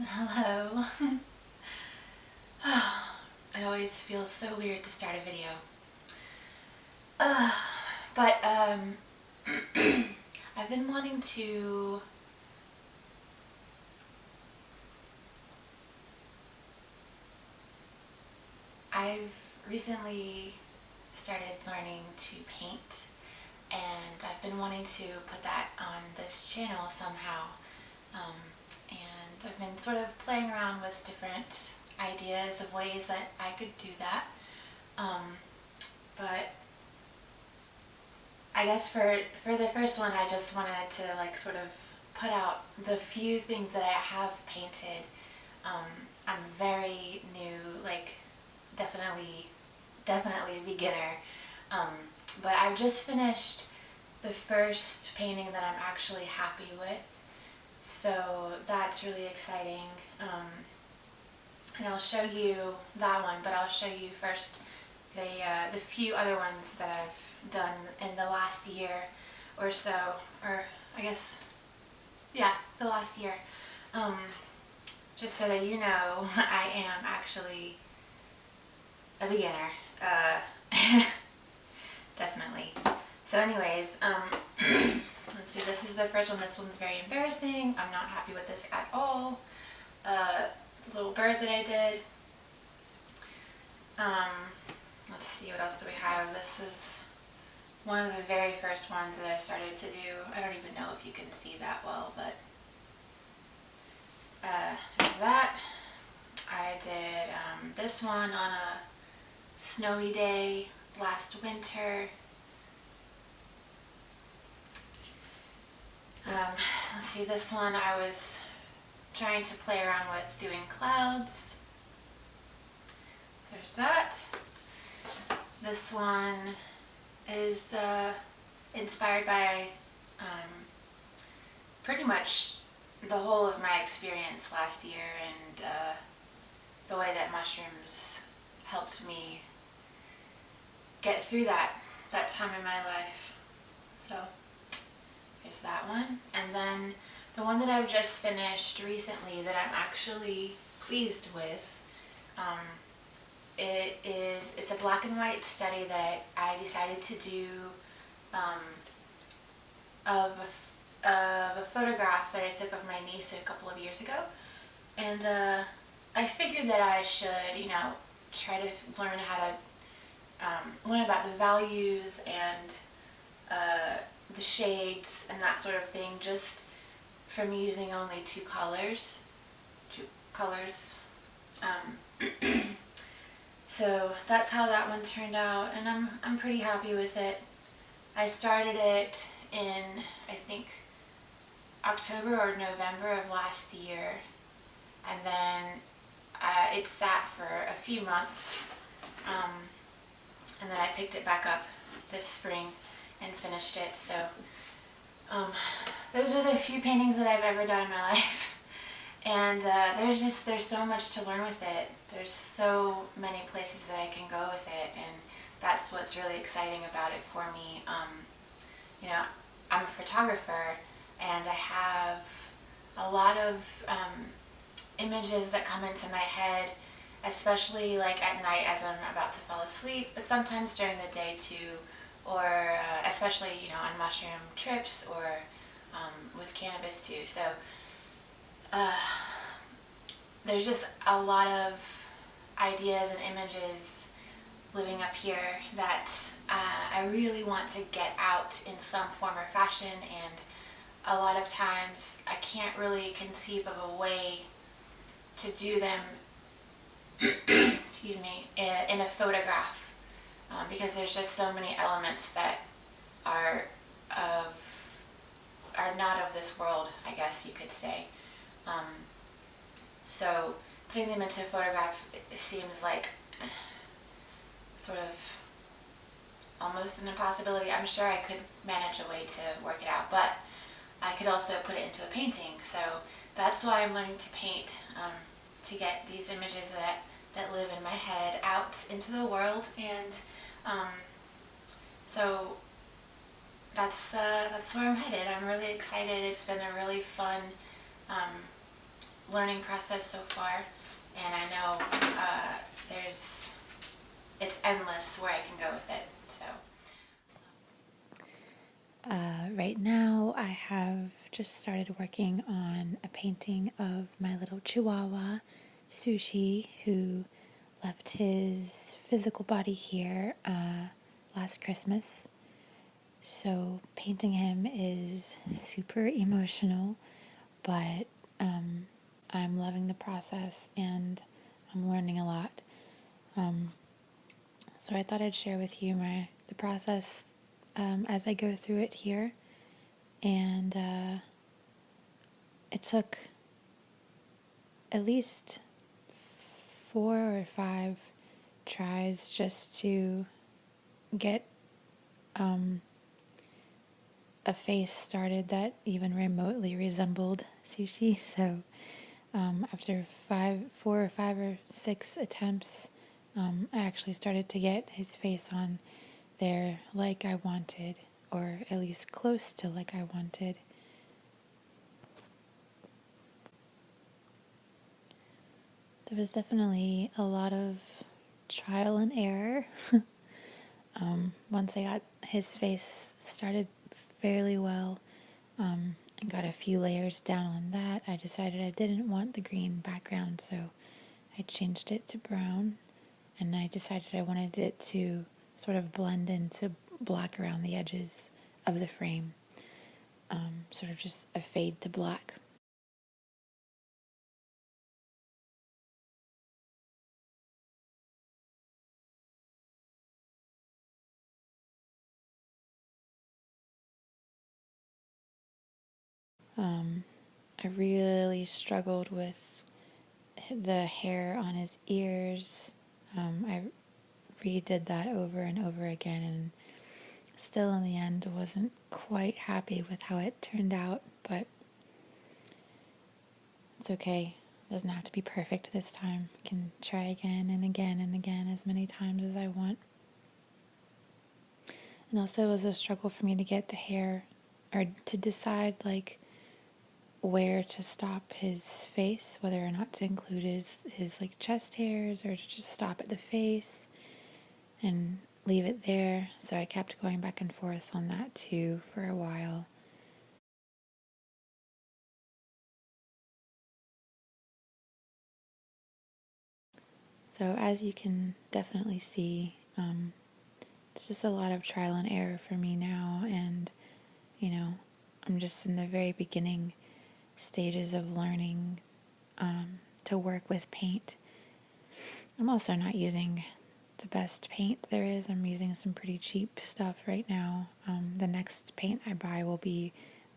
Hello. It always feels so weird to start a video. Uh, but I've been wanting to. I've recently started learning to paint, and I've been wanting to put that on this channel somehow. Um, and I've been sort of playing around with different ideas of ways that I could do that. But I guess for the first one, I just wanted to like sort of put out the few things that I have painted. Um, I'm very new, like definitely, definitely a beginner. Um, but I've just finished the first painting that I'm actually happy with, so that's really exciting. And I'll show you that one, but I'll show you first the few other ones that I've done in the last year or so, or I guess, yeah, the last year. Um, just so that you know, I am actually a beginner. Uh, Definitely. So anyways, let's see, this is the first one. This one's very embarrassing. I'm not happy with this at all. The little bird that I did. Um, let's see, what else do we have? This is one of the very first ones that I started to do. I don't even know if you can see that well, but there's that. I did this one on a snowy day last winter. Let's see, this one I was trying to play around with doing clouds. There's that. This one is inspired by pretty much the whole of my experience last year and the way that mushrooms helped me get through that time in my life. So there's that one. And then the one that I've just finished recently that I'm actually pleased with, it's a black and white study that I decided to do um, of a photograph that I took of my niece a couple of years ago. And I figured that I should, try to learn how to learn about the values and the shades and that sort of thing, just from using only two colors. Two colors. So that's how that one turned out, and I'm pretty happy with it. I started it in, I think, October or November of last year, and then it sat for a few months, and then I picked it back up this spring and finished it. So those are the few paintings that I've ever done in my life. And there's so much to learn with it. There's so many places that I can go with it, and that's what's really exciting about it for me. I'm a photographer, and I have a lot of images that come into my head, especially like at night as I'm about to fall asleep, but sometimes during the day too, or especially on mushroom trips or with cannabis too. So there's just a lot of ideas and images living up here that I really want to get out in some form or fashion, and a lot of times I can't really conceive of a way to do them excuse me, in a photograph, because there's just so many elements that are of are not of this world, I guess you could say. So putting them into a photograph, it seems like sort of almost an impossibility. I'm sure I could manage a way to work it out, but I could also put it into a painting. So that's why I'm learning to paint, to get these images that live in my head out into the world. And so that's where I'm headed. I'm really excited. It's been a really fun learning process so far, and I know there's it's endless where I can go with it. So right now, I have just started working on a painting of my little Chihuahua, Sushi, who left his physical body here last Christmas. So painting him is super emotional, but I'm loving the process and I'm learning a lot. So I thought I'd share with you the process as I go through it here. And it took at least 4 or 5 tries just to get a face started that even remotely resembled Sushi. So after 4 or 5 or 6 attempts, I actually started to get his face on there like I wanted, or at least close to like I wanted. There was definitely a lot of trial and error. Once I got his face started fairly well, and got a few layers down on that, I decided I didn't want the green background, so I changed it to brown, and I decided I wanted it to sort of blend into black around the edges of the frame, sort of just a fade to black. I really struggled with the hair on his ears. I redid that over and over again, and still in the end wasn't quite happy with how it turned out, but it's okay. It doesn't have to be perfect this time. I can try again and again and again as many times as I want. And also it was a struggle for me to get the hair, or to decide like where to stop his face, whether or not to include his like chest hairs, or to just stop at the face and leave it there. So I kept going back and forth on that too for a while. So as you can definitely see, it's just a lot of trial and error for me now, and I'm just in the very beginning stages of learning to work with paint. I'm also not using the best paint there is. I'm using some pretty cheap stuff right now. The next paint I buy will be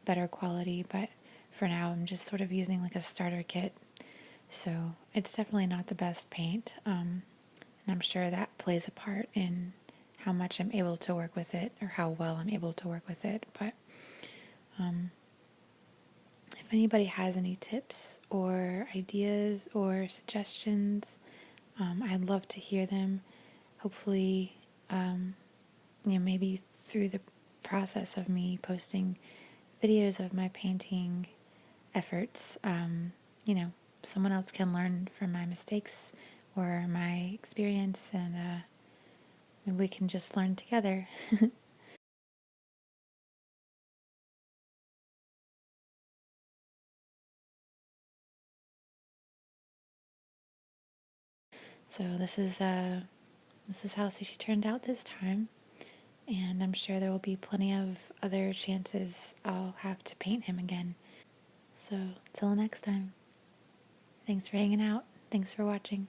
better quality, but for now I'm just sort of using like a starter kit. So it's definitely not the best paint, and I'm sure that plays a part in how much I'm able to work with it, or how well I'm able to work with it. But if anybody has any tips or ideas or suggestions, I'd love to hear them. Hopefully, maybe through the process of me posting videos of my painting efforts, someone else can learn from my mistakes or my experience, and maybe we can just learn together. So this is how Sushi turned out this time, and I'm sure there will be plenty of other chances I'll have to paint him again. So till next time, thanks for hanging out. Thanks for watching.